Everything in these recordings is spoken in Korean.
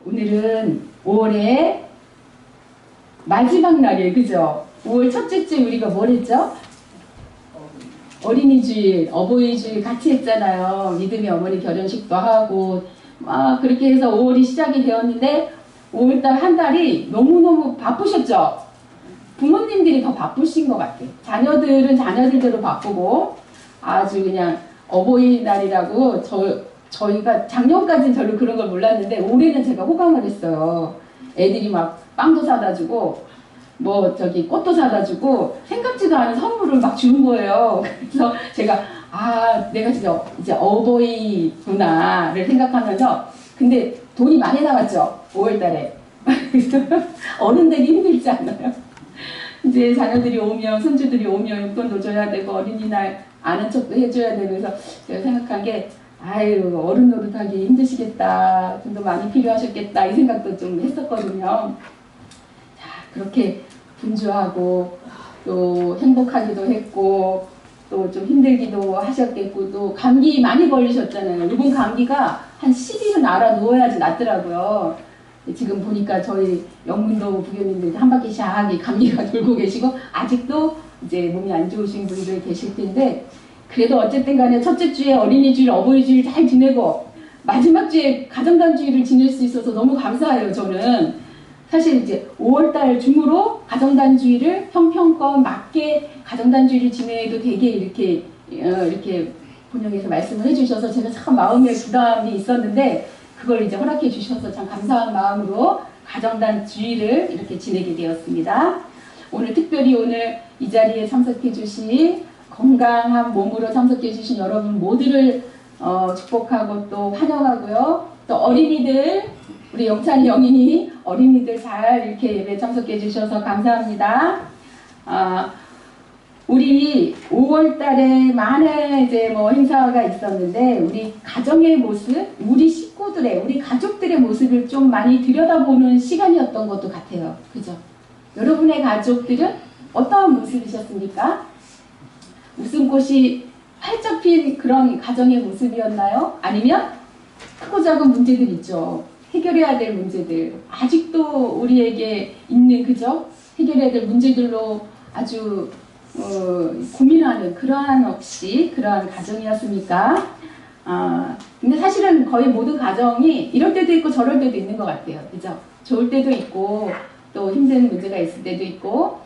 오늘은 5월의 마지막 날이에요. 그죠? 5월 첫째 주 우리가 뭘 했죠? 어린이주일, 어버이주일 같이 했잖아요. 믿음의 어머니 결혼식도 하고 그렇게 해서 5월이 시작이 되었는데 5월달 한 달이 너무너무 바쁘셨죠? 부모님들이 더 바쁘신 것 같아요. 자녀들은 자녀들대로 바쁘고 아주 그냥 어버이날이라고 저희가 작년까지는 별로 그런 걸 몰랐는데 올해는 제가 호강을 했어요. 애들이 막 빵도 사다 주고 꽃도 사다 주고 생각지도 않은 선물을 막 주는 거예요. 그래서 제가 내가 진짜 이제 어버이구나를 생각하면서 근데 돈이 많이 나갔죠. 5월달에. 어른들이 힘들지 않아요? 이제 자녀들이 오면 손주들이 오면 용돈도 줘야 되고 어린이날 아는 척도 해줘야 되고 그래서 제가 생각한 게 어른 노릇하기 힘드시겠다. 돈도 많이 필요하셨겠다. 이 생각도 좀 했었거든요. 자, 그렇게 분주하고 또 행복하기도 했고 또 좀 힘들기도 하셨겠고 또 감기 많이 걸리셨잖아요. 이번 감기가 한 10일은 알아 누워야지 낫더라고요. 지금 보니까 저희 영문도 부교님들 한 바퀴 샥 감기가 돌고 계시고 아직도 이제 몸이 안 좋으신 분들 계실 텐데 그래도 어쨌든 간에 첫째 주에 어린이주일, 어버이주일 잘 지내고 마지막 주에 가정단주일을 지낼 수 있어서 너무 감사해요. 저는 사실 이제 5월달 중으로 가정단주일을 형평껏 맞게 가정단주일을 지내도 되게 이렇게 본영에서 말씀을 해주셔서 제가 참 마음에 부담이 있었는데 그걸 이제 허락해 주셔서 참 감사한 마음으로 가정단주일을 이렇게 지내게 되었습니다. 오늘 특별히 오늘 이 자리에 참석해 주신 건강한 몸으로 참석해 주신 여러분 모두를 축복하고 또 환영하고요. 또 어린이들 우리 영찬이 영인이 어린이들 잘 이렇게 예배 참석해 주셔서 감사합니다. 우리 5월달에 많은 이제 행사가 있었는데 우리 가정의 모습, 우리 식구들의, 우리 가족들의 모습을 좀 많이 들여다보는 시간이었던 것도 같아요. 그죠? 여러분의 가족들은 어떤 모습이셨습니까? 웃음꽃이 활짝 핀 그런 가정의 모습이었나요? 아니면 크고 작은 문제들 있죠. 해결해야 될 문제들. 아직도 우리에게 있는 그죠? 해결해야 될 문제들로 아주 고민하는 그러한 없이 그러한 가정이었습니까? 근데 사실은 거의 모든 가정이 이럴 때도 있고 저럴 때도 있는 것 같아요. 그죠? 좋을 때도 있고 또 힘든 문제가 있을 때도 있고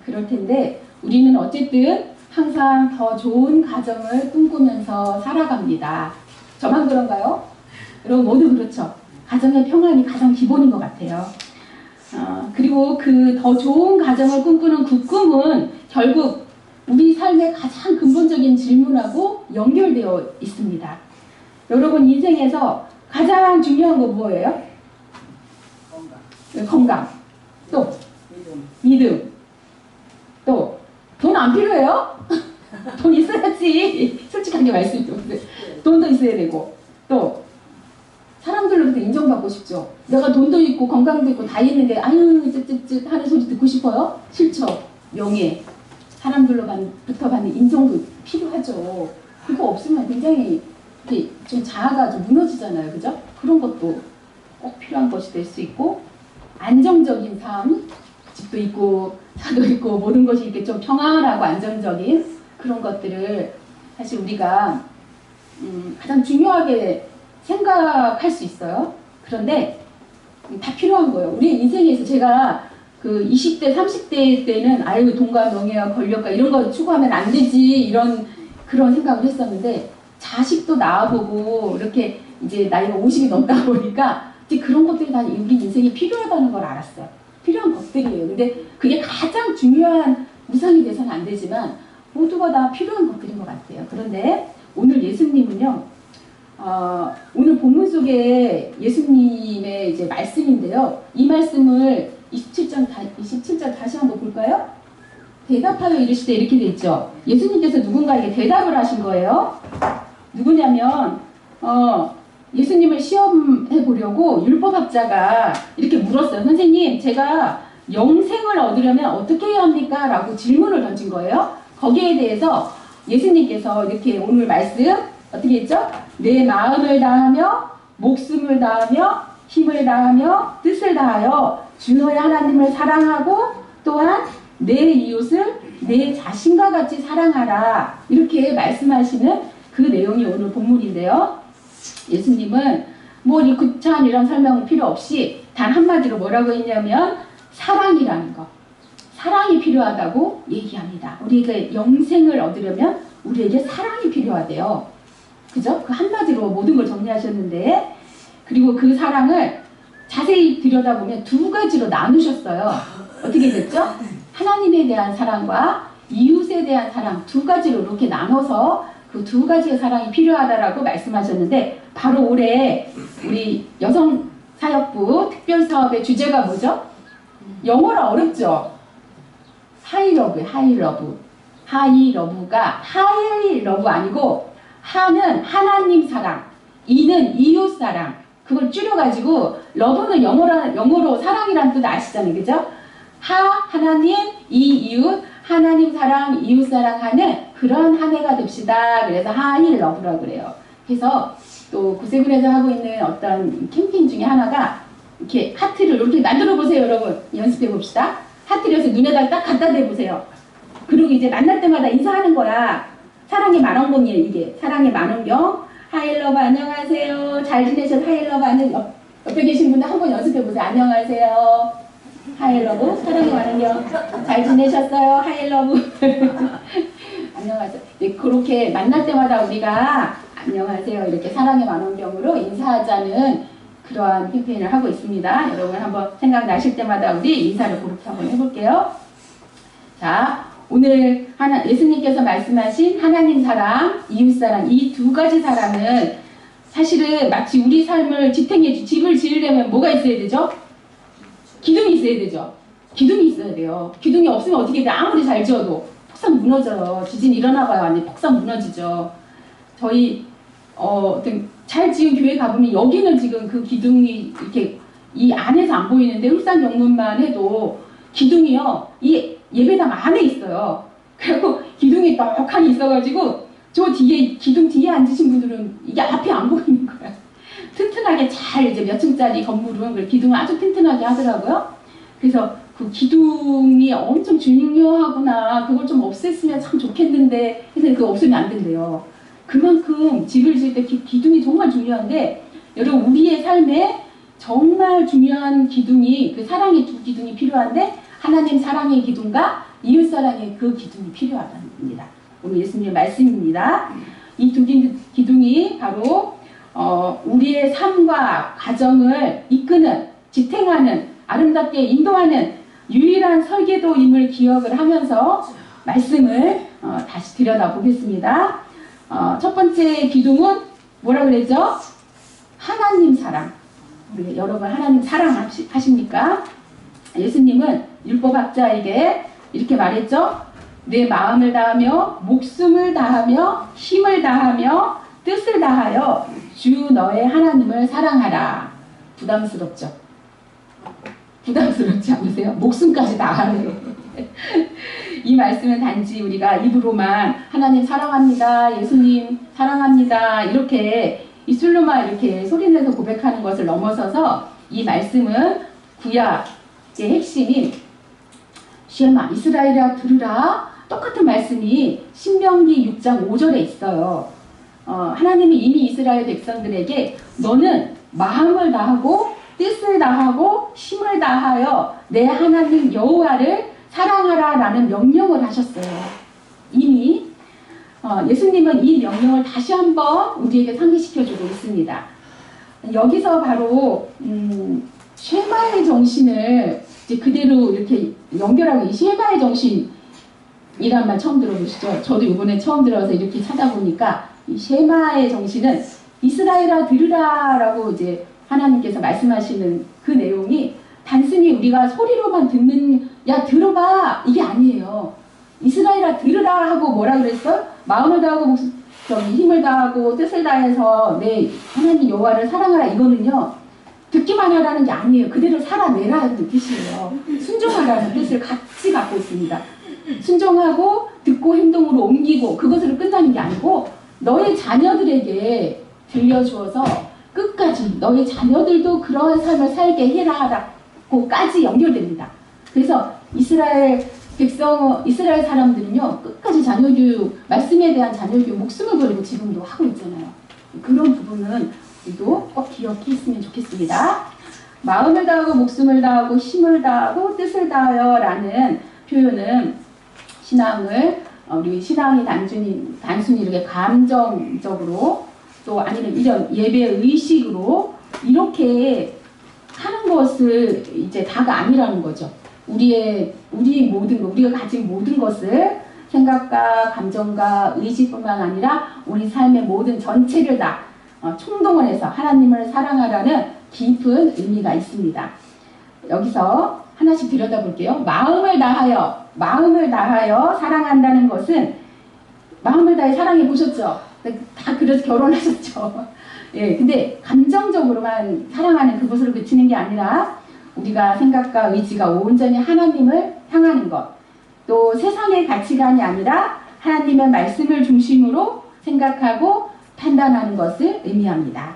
그럴 텐데 우리는 어쨌든 항상 더 좋은 가정을 꿈꾸면서 살아갑니다. 저만 그런가요? 여러분 모두 그렇죠? 가정의 평안이 가장 기본인 것 같아요. 그리고 그 더 좋은 가정을 꿈꾸는 그 꿈은 결국 우리 삶의 가장 근본적인 질문하고 연결되어 있습니다. 여러분 인생에서 가장 중요한 거 뭐예요? 건강. 또 믿음. 또 돈 안 필요해요? 돈 있어야지. 솔직하게 말씀드려요. 돈도 있어야 되고 또 사람들로부터 인정받고 싶죠. 내가 돈도 있고 건강도 있고 다 있는데 쯧쯧쯧 하는 소리 듣고 싶어요? 싫죠. 명예, 사람들로부터 받는 인정도 필요하죠. 그거 없으면 굉장히 이렇게 좀 자아가 좀 무너지잖아요. 그죠? 그런 것도 꼭 필요한 것이 될 수 있고 안정적인 삶, 집도 있고 차도 있고 모든 것이 이렇게 좀 평안하고 안정적인 그런 것들을 사실 우리가 가장 중요하게 생각할 수 있어요. 그런데 다 필요한 거예요. 우리 인생에서 제가 그 20대, 30대 때는 돈과 명예와 권력과 이런 거 추구하면 안 되지 그런 생각을 했었는데 자식도 낳아보고 이렇게 이제 나이가 50이 넘다 보니까 이제 그런 것들이 다 우리 인생에 필요하다는 걸 알았어요. 필요한 것들이에요. 근데 그게 가장 중요한 우상이 돼서는 안 되지만 모두가 다 필요한 것들인 것 같아요. 그런데 오늘 예수님은요. 오늘 본문 속에 예수님의 이제 말씀인데요. 이 말씀을 27장 다시 한번 볼까요? 대답하여 이르시되 이렇게 돼 있죠. 예수님께서 누군가에게 대답을 하신 거예요. 누구냐면 예수님을 시험해 보려고 율법학자가 이렇게 물었어요. 선생님, 제가 영생을 얻으려면 어떻게 해야 합니까? 라고 질문을 던진 거예요. 거기에 대해서 예수님께서 이렇게 오늘 말씀 어떻게 했죠? 내 마음을 다하며 목숨을 다하며 힘을 다하며 뜻을 다하여 주 너의 하나님을 사랑하고 또한 내 이웃을 내 자신과 같이 사랑하라. 이렇게 말씀하시는 그 내용이 오늘 본문인데요. 예수님은 뭐 이 구차한 이런 설명은 필요 없이 단 한마디로 뭐라고 했냐면 사랑이라는 것. 사랑이 필요하다고 얘기합니다. 우리가 영생을 얻으려면 우리에게 사랑이 필요하대요. 그죠? 그 한마디로 모든 걸 정리하셨는데, 그리고 그 사랑을 자세히 들여다보면 두 가지로 나누셨어요. 어떻게 됐죠? 하나님에 대한 사랑과 이웃에 대한 사랑 두 가지로 이렇게 나눠서 그 두 가지의 사랑이 필요하다라고 말씀하셨는데, 바로 올해 우리 여성사역부 특별사업의 주제가 뭐죠? 영어로 어렵죠? 하이러브, 하이러브. 하이러브가 하이러브 아니고, 하는 하나님 사랑, 이는 이웃 사랑. 그걸 줄여가지고 러브는 영어로 사랑이라는 뜻 아시잖아요. 그죠? 하나님, 이웃, 하나님 사랑, 이웃 사랑하는 그런 한 해가 됩시다. 그래서 하이러브라고 그래요. 그래서 또 구세군에서 하고 있는 어떤 캠페인 중에 하나가 이렇게 하트를 이렇게 만들어 보세요. 여러분 연습해 봅시다. 하트를 해서 눈에다 딱 갖다 대보세요. 그리고 이제 만날 때마다 인사하는 거야. 사랑의 만원경이에요. 이게 사랑의 만원경. 하이러브 안녕하세요. 잘 지내셨어요? 하이러브 옆에 계신 분들 한번 연습해 보세요. 안녕하세요. 하이러브 사랑의 만원경. 잘 지내셨어요? 하이러브. 안녕하세요. 네, 그렇게 만날 때마다 우리가 안녕하세요. 이렇게 사랑의 만원경으로 인사하자는 그러한 캠페인을 하고 있습니다. 여러분 한번 생각나실 때마다 우리 인사를 그렇게 한번 해볼게요. 자, 오늘 예수님께서 말씀하신 하나님 사랑, 이웃 사랑, 이 두 가지 사랑은 사실은 마치 우리 삶을 집을 지으려면 뭐가 있어야 되죠? 기둥이 있어야 되죠. 기둥이 있어야 돼요. 기둥이 없으면 어떻게 돼? 아무리 잘 지어도 폭삭 무너져요. 지진이 일어나봐요. 완전히 폭삭 무너지죠. 저희 잘 지은 교회 가보면 여기는 지금 그 기둥이 이렇게 이 안에서 안 보이는데 울산 영문만 해도 기둥이요. 이 예배당 안에 있어요. 그리고 기둥이 떡하니 있어가지고 저 뒤에 기둥 뒤에 앉으신 분들은 이게 앞이 안 보이는 거야. 튼튼하게 잘 이제 몇 층짜리 건물은 그 기둥을 아주 튼튼하게 하더라고요. 그래서 그 기둥이 엄청 중요하구나. 그걸 좀 없앴으면 참 좋겠는데 그래서 그거 없으면 안 된대요. 그만큼 집을 지을 때 기둥이 정말 중요한데 여러분 우리의 삶에 정말 중요한 기둥이 그 사랑의 두 기둥이 필요한데 하나님 사랑의 기둥과 이웃 사랑의 그 기둥이 필요하답니다. 오늘 예수님의 말씀입니다. 이 두 기둥이 바로 우리의 삶과 가정을 이끄는, 지탱하는, 아름답게 인도하는 유일한 설계도임을 기억을 하면서 말씀을 다시 들여다보겠습니다. 첫 번째 기둥은 뭐라 그랬죠? 하나님 사랑. 우리 여러분 하나님 사랑하십니까? 예수님은 율법학자에게 이렇게 말했죠. 내 마음을 다하며 목숨을 다하며 힘을 다하며 뜻을 다하여 주 너의 하나님을 사랑하라. 부담스럽죠? 부담스럽지 않으세요? 목숨까지 다하래요. 이 말씀은 단지 우리가 입으로만 하나님 사랑합니다, 예수님 사랑합니다 이렇게 입술로만 이렇게 소리내서 고백하는 것을 넘어서서 이 말씀은 구약의 핵심인 쉐마 이스라엘아 들으라 똑같은 말씀이 신명기 6장 5절에 있어요. 하나님이 이미 이스라엘 백성들에게 너는 마음을 다하고 뜻을 다하고 힘을 다하여 내 하나님 여호와를 사랑하라 라는 명령을 하셨어요. 이미 예수님은 이 명령을 다시 한번 우리에게 상기시켜주고 있습니다. 여기서 바로 쉐마의 정신을 이제 그대로 이렇게 연결하고 이 쉐마의 정신이란 말 처음 들어보시죠? 저도 이번에 처음 들어서 이렇게 찾아보니까 이 쉐마의 정신은 이스라엘아 들으라 라고 이제 하나님께서 말씀하시는 그 내용이 단순히 우리가 소리로만 듣는 야 들어봐 이게 아니에요. 이스라엘아 들으라 하고 뭐라 그랬어요? 마음을 다하고 힘을 다하고 뜻을 다해서 내 하나님 여호와를 사랑하라 이거는요. 듣기만 하라는 게 아니에요. 그대로 살아내라는 뜻이에요. 순종하라는 뜻을 같이 갖고 있습니다. 순종하고 듣고 행동으로 옮기고 그것으로 끝나는 게 아니고 너의 자녀들에게 들려주어서 끝까지 너희 자녀들도 그러한 삶을 살게 해라라고까지 연결됩니다. 그래서 이스라엘 사람들은요, 끝까지 자녀교육, 말씀에 대한 자녀교육 목숨을 걸고 지금도 하고 있잖아요. 그런 부분은 우리도 꼭 기억했으면 좋겠습니다. 마음을 다하고 목숨을 다하고 힘을 다하고 뜻을 다하여 라는 표현은 우리 신앙이 단순히 이렇게 감정적으로 또 아니면 이런 예배 의식으로 이렇게 하는 것을 이제 다가 아니라는 거죠. 우리가 가진 모든 것을 생각과 감정과 의지뿐만 아니라 우리 삶의 모든 전체를 다 총동원 해서 하나님을 사랑하라는 깊은 의미가 있습니다. 여기서 하나씩 들여다볼게요. 마음을 다하여 사랑한다는 것은 마음을 다해 사랑해 보셨죠? 다 그래서 결혼하셨죠. 예, 근데 감정적으로만 사랑하는 그것으로 그치는 게 아니라 우리가 생각과 의지가 온전히 하나님을 향하는 것, 또 세상의 가치관이 아니라 하나님의 말씀을 중심으로 생각하고 판단하는 것을 의미합니다.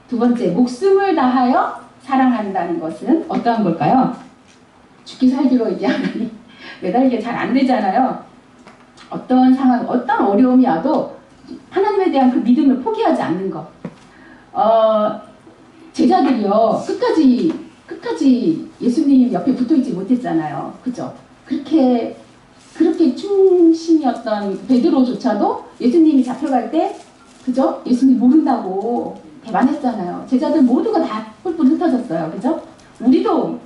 두 번째, 목숨을 다하여 사랑한다는 것은 어떠한 걸까요? 죽기 살기로 이게 하나님 매달리게 잘 안 되잖아요. 어떤 상황, 어떤 어려움이 와도 하나님에 대한 그 믿음을 포기하지 않는 것. 제자들이요, 끝까지 예수님 옆에 붙어있지 못했잖아요. 그죠? 그렇게 충신이었던 베드로조차도 예수님이 잡혀갈 때, 그죠? 예수님 모른다고 대만했잖아요. 제자들 모두가 다 뿔뿔 흩어졌어요. 그죠? 우리도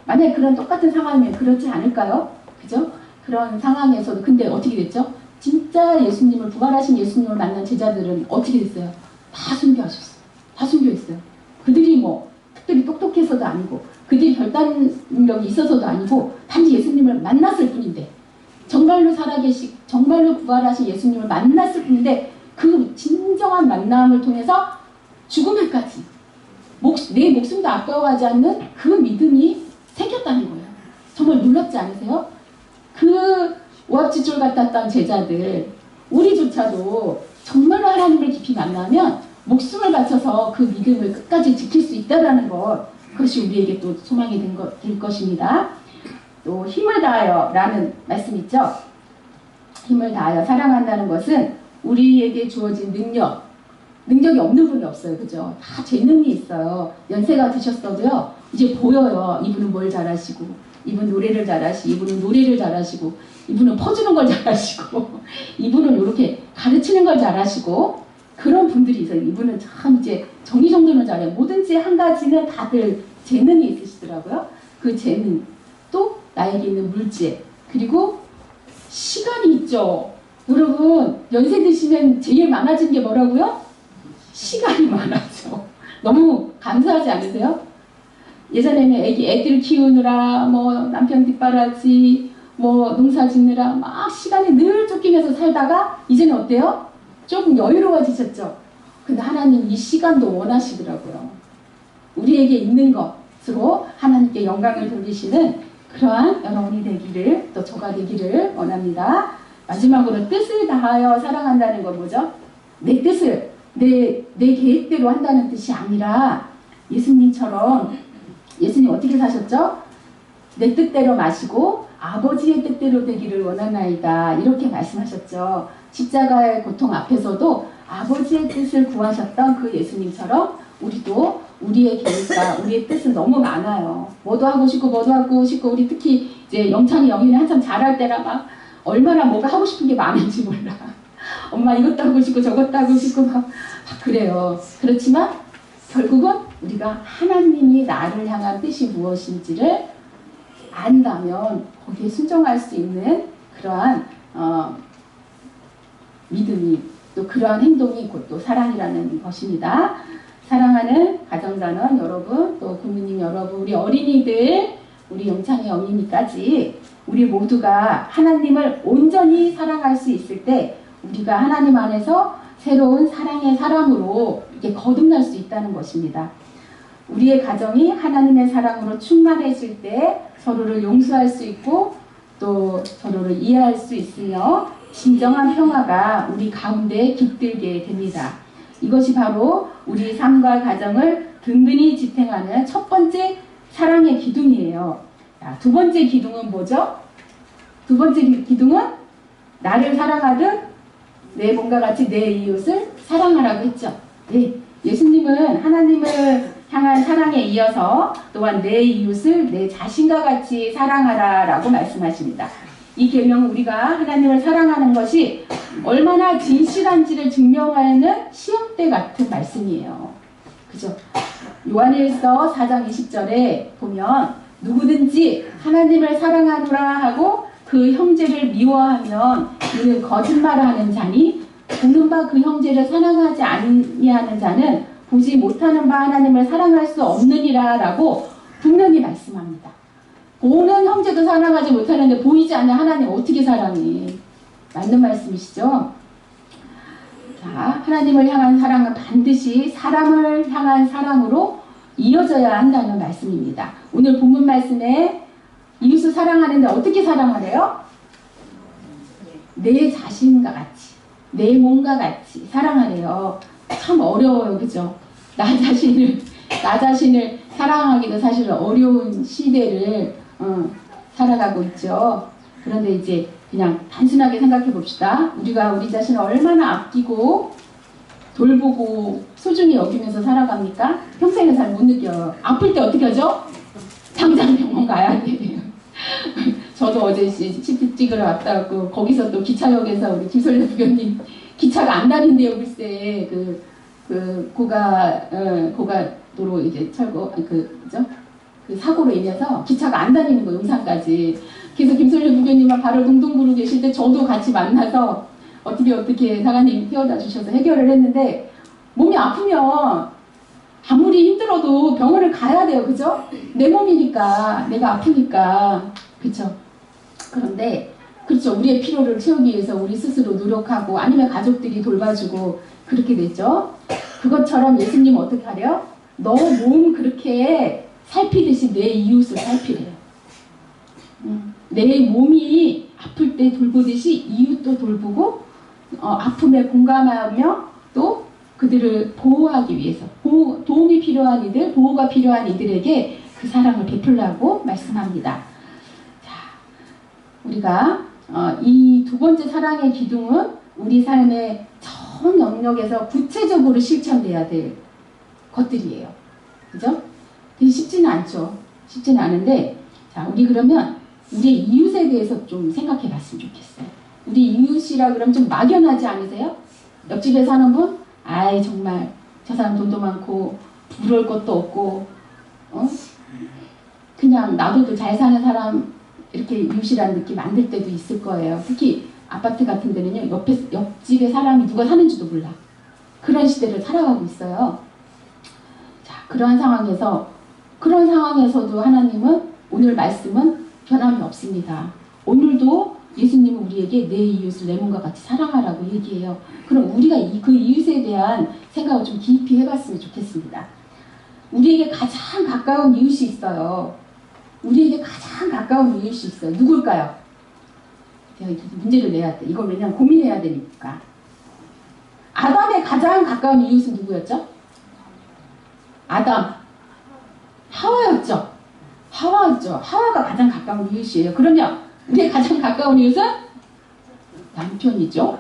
만약에 그런 똑같은 상황이면 그렇지 않을까요? 그죠? 그런 상황에서도 근데 어떻게 됐죠? 진짜 예수님을 부활하신 예수님을 만난 제자들은 어떻게 됐어요? 다 순교하셨어요. 다 순교했어요. 그들이 뭐 특별히 똑똑해서도 아니고 그들이 결단력이 있어서도 아니고 단지 예수님을 만났을 뿐인데 정말로 정말로 부활하신 예수님을 만났을 뿐인데 그 진정한 만남을 통해서 죽음에까지 내 목숨도 아까워하지 않는 그 믿음이 생겼다는 거예요. 정말 놀랍지 않으세요? 그 오합지졸 같았던 제자들, 우리조차도 정말로 하나님을 깊이 만나면 목숨을 바쳐서 그 믿음을 끝까지 지킬 수 있다는 것, 그것이 우리에게 또 소망이 될 것입니다. 또 힘을 다하여 라는 말씀 있죠? 힘을 다하여 사랑한다는 것은 우리에게 주어진 능력이 없는 분이 없어요. 그죠? 다 재능이 있어요. 연세가 드셨어도요, 이제 보여요. 이분은 뭘 잘하시고, 이분은 노래를 잘하시고, 이분은 퍼주는 걸 잘하시고, 이분은 이렇게 가르치는 걸 잘하시고, 그런 분들이 있어요. 이분은 참 이제 정리정돈을 잘해요. 뭐든지 한 가지는 다들 재능이 있으시더라고요. 그 재능, 또 나에게 있는 물질, 그리고 시간이 있죠. 여러분, 연세 드시면 제일 많아진 게 뭐라고요? 시간이 많아져. 너무 감사하지 않으세요? 예전에는 애들 키우느라 뭐 남편 뒷바라지 뭐 농사 짓느라 막 시간이 늘 쫓기면서 살다가 이제는 어때요? 조금 여유로워지셨죠? 근데 하나님 이 시간도 원하시더라고요. 우리에게 있는 것으로 하나님께 영광을 돌리시는 그러한 여러분이 되기를, 또 저가 되기를 원합니다. 마지막으로 뜻을 다하여 사랑한다는 건 뭐죠? 내 뜻을 내 계획대로 한다는 뜻이 아니라 예수님처럼, 예수님 어떻게 사셨죠? 내 뜻대로 마시고 아버지의 뜻대로 되기를 원하나이다, 이렇게 말씀하셨죠. 십자가의 고통 앞에서도 아버지의 뜻을 구하셨던 그 예수님처럼 우리도 우리의 계획과 우리의 뜻은 너무 많아요. 뭐도 하고 싶고 우리 특히 이제 영찬이 영인이 한참 잘할 때라 막 얼마나 뭐가 하고 싶은 게 많은지 몰라. 엄마 이것도 하고 싶고 저것도 하고 싶고 막 그래요. 그렇지만 결국은 우리가 하나님이 나를 향한 뜻이 무엇인지를 안다면 거기에 순종할 수 있는 그러한 믿음이, 또 그러한 행동이 곧 또 사랑이라는 것입니다. 사랑하는 가정단원 여러분, 또 국민님 여러분, 우리 어린이들, 우리 영창이 어린이까지 우리 모두가 하나님을 온전히 사랑할 수 있을 때 우리가 하나님 안에서 새로운 사랑의 사람으로 이렇게 거듭날 수 있다는 것입니다. 우리의 가정이 하나님의 사랑으로 충만해질 때 서로를 용서할 수 있고 또 서로를 이해할 수 있으며 진정한 평화가 우리 가운데 깃들게 됩니다. 이것이 바로 우리 삶과 가정을 든든히 지탱하는 첫 번째 사랑의 기둥이에요. 자, 두 번째 기둥은 뭐죠? 두 번째 기둥은 나를 사랑하듯 내 몸과 같이 내 이웃을 사랑하라고 했죠. 네, 예수님은 하나님을 향한 사랑에 이어서 또한 내 이웃을 내 자신과 같이 사랑하라라고 말씀하십니다. 이 계명은 우리가 하나님을 사랑하는 것이 얼마나 진실한지를 증명하는 시험대 같은 말씀이에요. 그죠? 요한일서 4장 20절에 보면 누구든지 하나님을 사랑하노라 하고 그 형제를 미워하면 이는 거짓말하는 자니 보는 바 그 형제를 사랑하지 아니하는 자는 보지 못하는 바 하나님을 사랑할 수 없느니라 라고 분명히 말씀합니다. 보는 형제도 사랑하지 못하는데 보이지 않는 하나님 어떻게 사랑해? 맞는 말씀이시죠? 자, 하나님을 향한 사랑은 반드시 사람을 향한 사랑으로 이어져야 한다는 말씀입니다. 오늘 본문 말씀에 이웃을 사랑하는데 어떻게 사랑하래요? 내 자신과 같이, 내 몸과 같이 사랑하래요. 참 어려워요, 그죠? 나 자신을 사랑하기도 사실 어려운 시대를 살아가고 있죠. 그런데 이제 그냥 단순하게 생각해 봅시다. 우리가 우리 자신을 얼마나 아끼고 돌보고 소중히 여기면서 살아갑니까? 평생을 잘 못 느껴요. 아플 때 어떻게 하죠? 당장 병원 가야 돼요. 저도 어제 CT 찍으러 왔다 왔고 거기서 또 기차역에서 우리 김설래 부교님 기차가 안 다닌대요. 글쎄 그 고가도로 이제 철거 그죠? 그 사고로 인해서 기차가 안 다니는 거 용산까지. 그래서 김설래 부교님만 발을 둥둥 구르고 계실 때 저도 같이 만나서 어떻게 사관님 태워다 주셔서 해결을 했는데 몸이 아프면 아무리 힘들어도 병원을 가야 돼요. 그죠? 내 몸이니까 내가 아프니까 그렇죠. 그런데 그렇죠. 우리의 필요를 채우기 위해서 우리 스스로 노력하고 아니면 가족들이 돌봐주고 그렇게 되죠. 그것처럼 예수님은 어떻게 하래요? 너 몸 그렇게 살피듯이 내 이웃을 살피래요. 내 몸이 아플 때 돌보듯이 이웃도 돌보고 아픔에 공감하며 또 그들을 보호하기 위해서 도움이 필요한 이들, 보호가 필요한 이들에게 그 사랑을 베풀라고 말씀합니다. 자, 우리가 이 두 번째 사랑의 기둥은 우리 삶의 전 영역에서 구체적으로 실천돼야 될 것들이에요. 그죠? 되게 쉽지는 않죠. 쉽지는 않은데 자, 우리 그러면 우리 이웃에 대해서 좀 생각해 봤으면 좋겠어요. 우리 이웃이라 그러면 좀 막연하지 않으세요? 옆집에 사는 분? 아이 정말 저 사람 돈도 많고 부러울 것도 없고 그냥 나도 잘 사는 사람 이렇게 이웃이라는 느낌 안 들 때도 있을 거예요. 특히 아파트 같은 데는요. 옆집에 사람이 누가 사는지도 몰라. 그런 시대를 살아가고 있어요. 자, 그런 상황에서도 하나님은 오늘 말씀은 변함이 없습니다. 오늘도 예수님은 우리에게 내 이웃을 내 몸과 같이 사랑하라고 얘기해요. 그럼 우리가 그 이웃에 대한 생각을 좀 깊이 해봤으면 좋겠습니다. 우리에게 가장 가까운 이웃이 있어요. 우리에게 가장 가까운 이웃이 있어요. 누굴까요? 제가 문제를 내야 돼. 이걸 왜냐면 고민해야 되니까. 아담의 가장 가까운 이웃은 누구였죠? 아담. 하와였죠. 하와가 가장 가까운 이웃이에요. 그러면 우리의 가장 가까운 이웃은 남편이죠.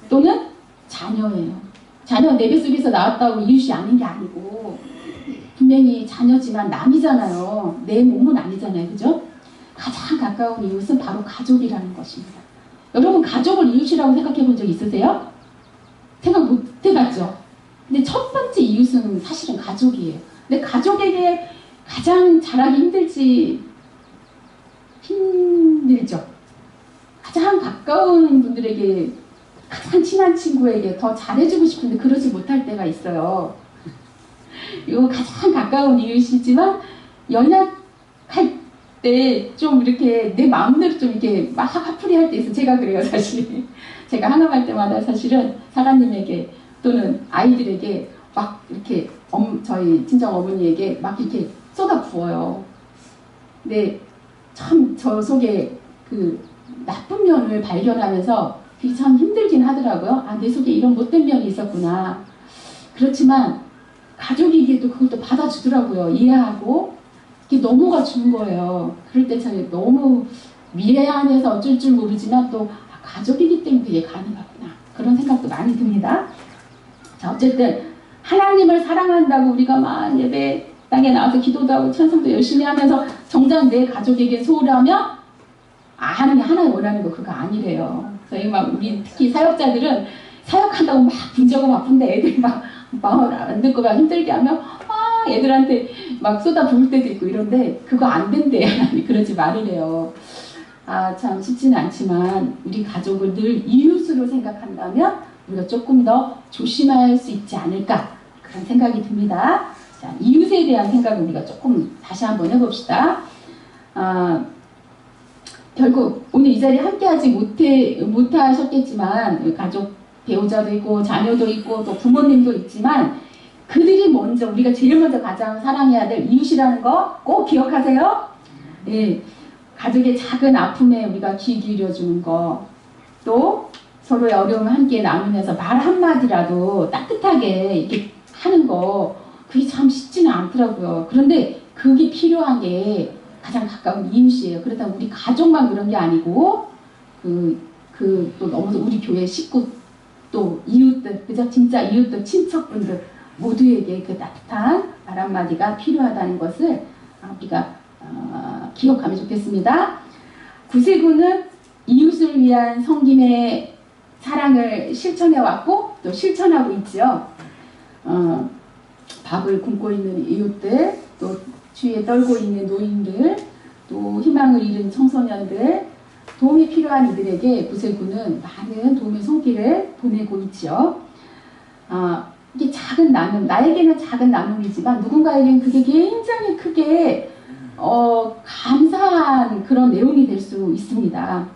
또는 자녀예요. 자녀 내 뱃속에서 나왔다고 이웃이 아닌 게 아니고 분명히 자녀지만 남이잖아요. 내 몸은 아니잖아요. 그죠? 가장 가까운 이웃은 바로 가족이라는 것입니다. 여러분 가족을 이웃이라고 생각해 본 적 있으세요? 생각 못 해봤죠? 근데 첫 번째 이웃은 사실은 가족이에요. 근데 가족에게 가장 잘하기 힘들죠. 가장 가까운 분들에게 가장 친한 친구에게 더 잘해주고 싶은데 그러지 못할 때가 있어요. 이거 가장 가까운 이웃이지만 연약할 때 좀 이렇게 내 마음대로 좀 이렇게 막 화풀이 할 때 있어요. 제가 그래요 사실. 제가 항암할 때마다 사실은 사관님에게 또는 아이들에게 막 이렇게 저희 친정 어머니에게 막 이렇게 쏟아 부어요. 근데 참 저 속에 그 나쁜 면을 발견하면서 그게 참 힘들긴 하더라고요. 아, 내 속에 이런 못된 면이 있었구나. 그렇지만 가족이기에도 그걸 또 받아주더라고요. 이해하고 이게 넘어가 주는 거예요. 그럴 때 참 너무 미안해서 어쩔 줄 모르지만 또 가족이기 때문에 그게 가능하구나 그런 생각도 많이 듭니다. 자, 어쨌든 하나님을 사랑한다고 우리가 막 예배 땅에 나와서 기도도 하고 찬송도 열심히 하면서 정작 내 가족에게 소홀하면 하나님 원하는 거 그거 아니래요. 저희 막 우리 특히 사역자들은 사역한다고 막 분주하고 바쁜데 애들 막 마음을 안 듣고 막 힘들게 하면 애들한테 막 쏟아 부을 때도 있고 이런데 그거 안 된대. 하나님 그러지 말으래요. 참 쉽지는 않지만 우리 가족을 늘 이웃으로 생각한다면 우리가 조금 더 조심할 수 있지 않을까 그런 생각이 듭니다. 자, 이웃에 대한 생각을 우리가 조금 다시 한번 해봅시다. 결국 오늘 이 자리에 함께하지 못하셨겠지만 가족 배우자도 있고 자녀도 있고 또 부모님도 있지만 그들이 먼저 우리가 제일 먼저 가장 사랑해야 될 이웃이라는 거 꼭 기억하세요. 예, 가족의 작은 아픔에 우리가 귀 기울여주는 거, 또 서로의 어려움을 함께 나누면서 말 한마디라도 따뜻하게 이렇게 하는 거 그게 참 쉽지는 않더라고요. 그런데 그게 필요한 게 가장 가까운 이웃이에요. 그렇다면 우리 가족만 그런 게 아니고 또 넘어서 우리 교회 식구 또 이웃들, 그죠? 진짜 이웃들, 친척분들 모두에게 그 따뜻한 말 한마디가 필요하다는 것을 우리가 기억하면 좋겠습니다. 구세군은 이웃을 위한 섬김의 사랑을 실천해왔고 또 실천하고 있죠. 밥을 굶고 있는 이웃들, 또 추위에 떨고 있는 노인들, 또 희망을 잃은 청소년들, 도움이 필요한 이들에게 구세군은 많은 도움의 손길을 보내고 있죠. 이게 작은 나눔, 나에게는 작은 나눔이지만 누군가에게는 그게 굉장히 크게 감사한 그런 내용이 될 수 있습니다.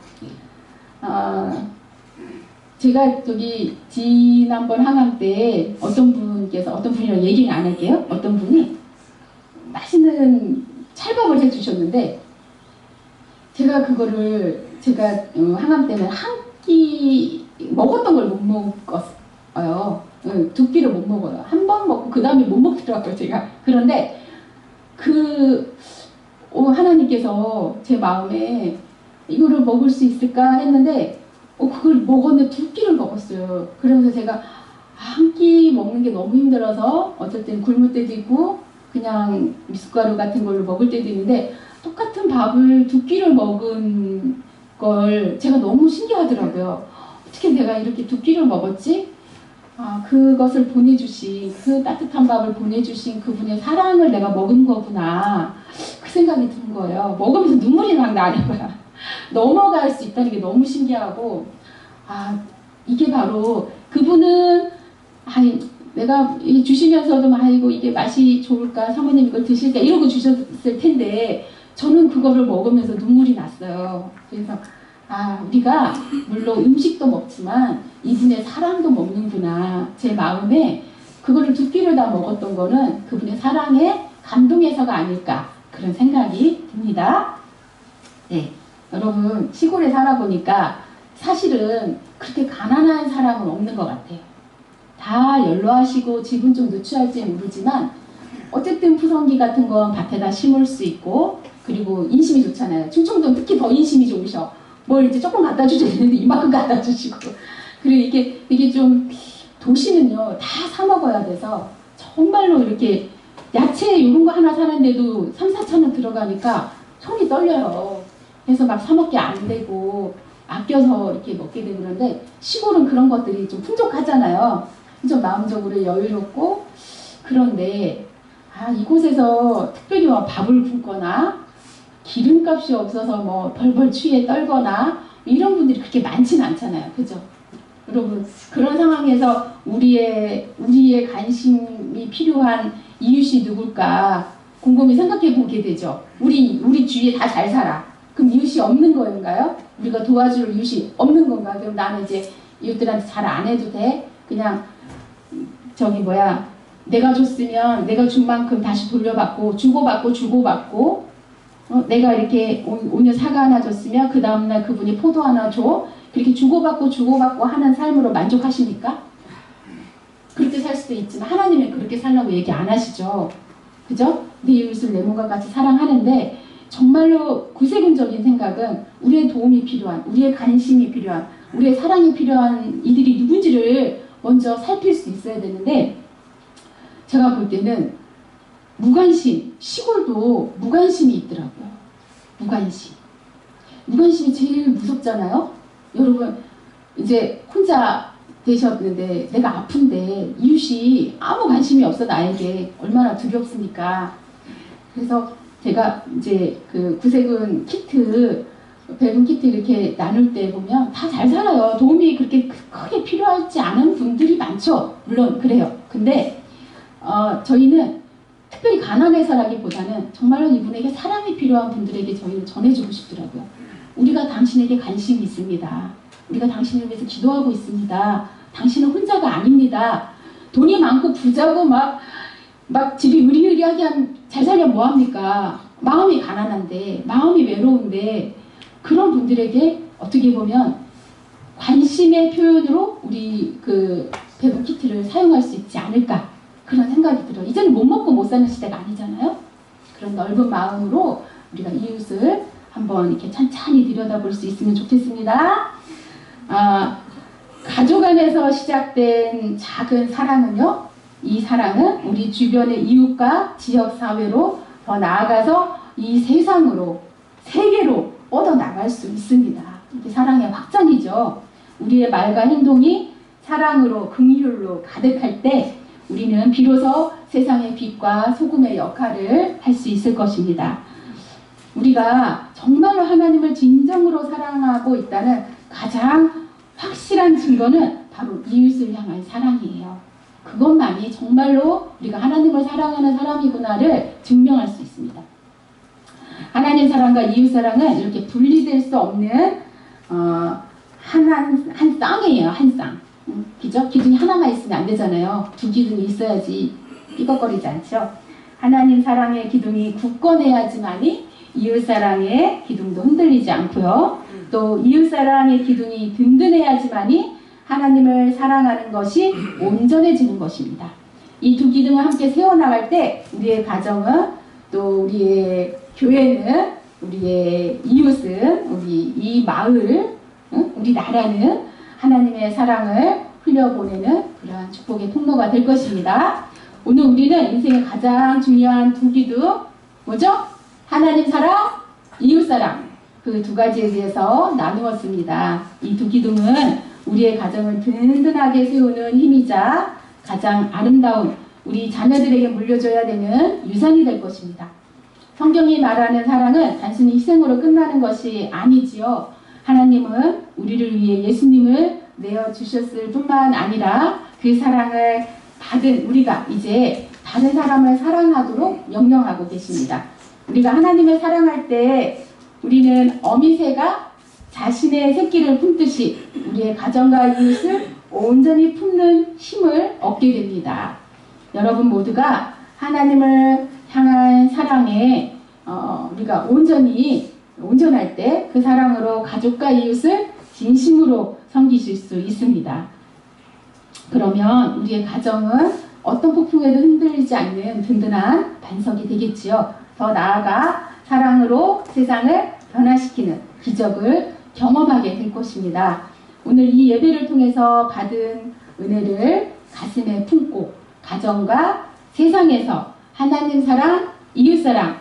제가 저기 지난번 항암 때 어떤 분이랑 얘기는 안 할게요. 어떤 분이 맛있는 찰밥을 해주셨는데 제가 항암 때는 한 끼 먹었던 걸 못 먹었어요. 두 끼를 못 먹어요. 한 번 먹고 그 다음에 못 먹더라고요, 제가. 그런데 하나님께서 제 마음에 이거를 먹을 수 있을까 했는데 그걸 먹었는데 두 끼를 먹었어요. 그러면서 제가 한 끼 먹는 게 너무 힘들어서 어쩔 땐 굶을 때도 있고 그냥 미숫가루 같은 걸로 먹을 때도 있는데 똑같은 밥을 두 끼를 먹은 걸 제가 너무 신기하더라고요. 어떻게 내가 이렇게 두 끼를 먹었지? 그것을 보내주신, 그 따뜻한 밥을 보내주신 그분의 사랑을 내가 먹은 거구나. 그 생각이 드는 거예요. 먹으면서 눈물이 막 나는 거야. 넘어갈 수 있다는 게 너무 신기하고, 이게 바로 그분은, 내가 주시면서도 아이고 이게 맛이 좋을까, 사모님 이걸 드실까 이러고 주셨을 텐데 저는 그거를 먹으면서 눈물이 났어요. 그래서 우리가 물론 음식도 먹지만 이분의 사랑도 먹는구나. 제 마음에 그거를 두 끼를 다 먹었던 거는 그분의 사랑에 감동해서가 아닐까 그런 생각이 듭니다. 네, 여러분 시골에 살아보니까 사실은 그렇게 가난한 사람은 없는 것 같아요. 다 연로하시고 집은 좀 누추할지 모르지만 어쨌든 푸성기 같은 건 밭에다 심을 수 있고 그리고 인심이 좋잖아요. 충청도는 특히 더 인심이 좋으셔. 뭘 이제 조금 갖다 주셔야 되는데 이만큼 갖다 주시고 그리고 이게 좀 도시는요 다 사 먹어야 돼서 정말로 이렇게 야채 이런 거 하나 사는데도 3-4천 원 들어가니까 손이 떨려요. 그래서 막 사 먹기 안 되고 아껴서 이렇게 먹게 되고 그런데 시골은 그런 것들이 좀 풍족하잖아요. 좀 마음적으로 여유롭고 그런데 이곳에서 특별히 밥을 굶거나 기름값이 없어서 뭐 벌벌 추위에 떨거나 이런 분들이 그렇게 많지는 않잖아요. 그죠? 여러분 그런 상황에서 우리의 관심이 필요한 이웃이 누굴까 곰곰이 생각해 보게 되죠. 우리 주위에 다 잘 살아. 그럼 이웃이 없는 건가요? 우리가 도와줄 이웃이 없는 건가? 그럼 나는 이제 이웃들한테 잘 안 해도 돼? 그냥 내가 줬으면 내가 준 만큼 다시 돌려받고 주고받고 내가 이렇게 오늘 사과 하나 줬으면 그 다음날 그분이 포도 하나 줘. 그렇게 주고받고 하는 삶으로 만족하십니까? 그렇게 살 수도 있지만 하나님은 그렇게 살라고 얘기 안 하시죠. 그죠? 내 이웃을 내 몸과 같이 사랑하는데 정말로 구세군적인 생각은 우리의 도움이 필요한, 우리의 관심이 필요한, 우리의 사랑이 필요한 이들이 누군지를 먼저 살필 수 있어야 되는데 제가 볼 때는 무관심, 시골도 무관심이 있더라고요. 무관심. 무관심이 제일 무섭잖아요. 여러분 이제 혼자 되셨는데 내가 아픈데 이웃이 아무 관심이 없어 나에게 얼마나 두렵습니까? 그래서 제가 이제 그 구세군 키트, 배분 키트 이렇게 나눌 때 보면 다 잘 살아요. 도움이 그렇게 크게 필요하지 않은 분들이 많죠. 물론 그래요. 근데 저희는 특별히 가난해서라기보다는 정말로 이분에게 사랑이 필요한 분들에게 저희는 전해주고 싶더라고요. 우리가 당신에게 관심이 있습니다. 우리가 당신을 위해서 기도하고 있습니다. 당신은 혼자가 아닙니다. 돈이 많고 부자고 막 집이 으리으리하게 잘 살면 뭐합니까? 마음이 가난한데, 마음이 외로운데 그런 분들에게 어떻게 보면 관심의 표현으로 우리 그 배분 키트를 사용할 수 있지 않을까 그런 생각이 들어요. 이제는 못 먹고 못 사는 시대가 아니잖아요. 그런 넓은 마음으로 우리가 이웃을 한번 이렇게 찬찬히 들여다볼 수 있으면 좋겠습니다. 가족 안에서 시작된 작은 사랑은요, 이 사랑은 우리 주변의 이웃과 지역사회로 더 나아가서 이 세상으로, 세계로 뻗어나갈 수 있습니다. 이게 사랑의 확장이죠. 우리의 말과 행동이 사랑으로, 긍휼로 가득할 때 우리는 비로소 세상의 빛과 소금의 역할을 할 수 있을 것입니다. 우리가 정말로 하나님을 진정으로 사랑하고 있다는 가장 확실한 증거는 바로 이웃을 향한 사랑이에요. 그것만이 정말로 우리가 하나님을 사랑하는 사람이구나를 증명할 수 있습니다. 하나님 사랑과 이웃 사랑은 이렇게 분리될 수 없는 한 쌍이에요. 한 쌍. 그죠? 기둥이 하나만 있으면 안 되잖아요. 두 기둥이 있어야지 삐걱거리지 않죠. 하나님 사랑의 기둥이 굳건해야지만이 이웃 사랑의 기둥도 흔들리지 않고요. 또 이웃 사랑의 기둥이 든든해야지만이 하나님을 사랑하는 것이 온전해지는 것입니다. 이 두 기둥을 함께 세워나갈 때 우리의 가정은, 또 우리의 교회는, 우리의 이웃은, 우리 이 마을, 우리 나라는 하나님의 사랑을 흘려보내는 그러한 축복의 통로가 될 것입니다. 오늘 우리는 인생의 가장 중요한 두 기둥, 뭐죠? 하나님 사랑, 이웃 사랑, 그 두 가지에 대해서 나누었습니다. 이 두 기둥은 우리의 가정을 든든하게 세우는 힘이자 가장 아름다운 우리 자녀들에게 물려줘야 되는 유산이 될 것입니다. 성경이 말하는 사랑은 단순히 희생으로 끝나는 것이 아니지요. 하나님은 우리를 위해 예수님을 내어주셨을 뿐만 아니라 그 사랑을 받은 우리가 이제 다른 사람을 사랑하도록 명령하고 계십니다. 우리가 하나님을 사랑할 때 우리는 어미새가 자신의 새끼를 품듯이 우리의 가정과 이웃을 온전히 품는 힘을 얻게 됩니다. 여러분 모두가 하나님을 향한 사랑에 우리가 온전할 때 그 사랑으로 가족과 이웃을 진심으로 섬기실 수 있습니다. 그러면 우리의 가정은 어떤 폭풍에도 흔들리지 않는 든든한 반석이 되겠지요. 더 나아가 사랑으로 세상을 변화시키는 기적을 경험하게 될 것입니다. 오늘 이 예배를 통해서 받은 은혜를 가슴에 품고 가정과 세상에서 하나님 사랑, 이웃 사랑,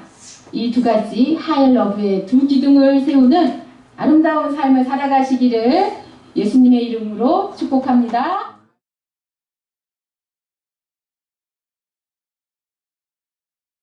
이 두 가지 하이러브의 두 기둥을 세우는 아름다운 삶을 살아가시기를 예수님의 이름으로 축복합니다.